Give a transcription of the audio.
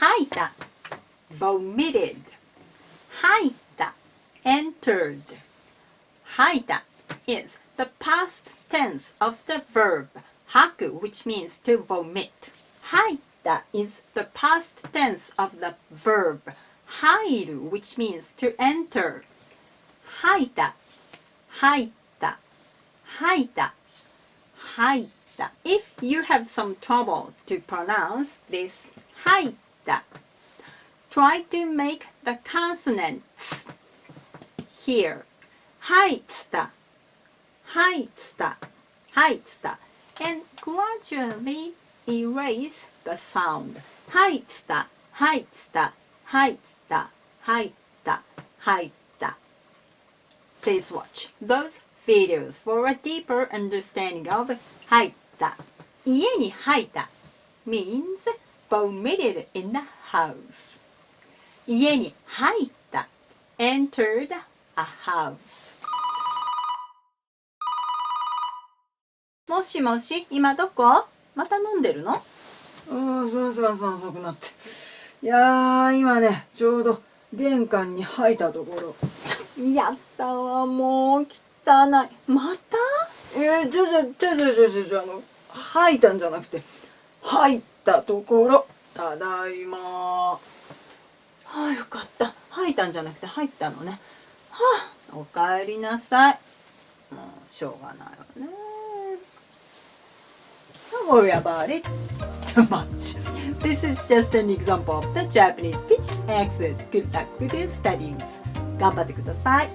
吐いた vomited 入った entered 吐いた is the past tense of the verb haku, which means to vomit. 入った is the past tense of the verb 入る which means to enter. 吐いた入った吐いた吐いた If you have some trouble to pronounce this 吐いた try to make the consonant here 吐いた吐いた吐いた and gradually erase the sound 吐いた吐いた吐いた吐いた吐いた Please watch those videos for a deeper understanding of 入った。家に入った means vomited in the house. 家に入った entered a house. もしもし、今どこ？また飲んでるの？すまん遅くなって。いやー、今ね、ちょうど玄関に入ったところ。やったわ、もう汚い。また？吐いたんじゃなくて、入ったところ。ただいま。はあ、よかった。吐いたんじゃなくて入ったのね。はあ、おかえりなさい。もうしょうがないわね。Don't worry about it too much. This is just an example of the Japanese pitch accent. Good luck with your studies. 頑張ってください。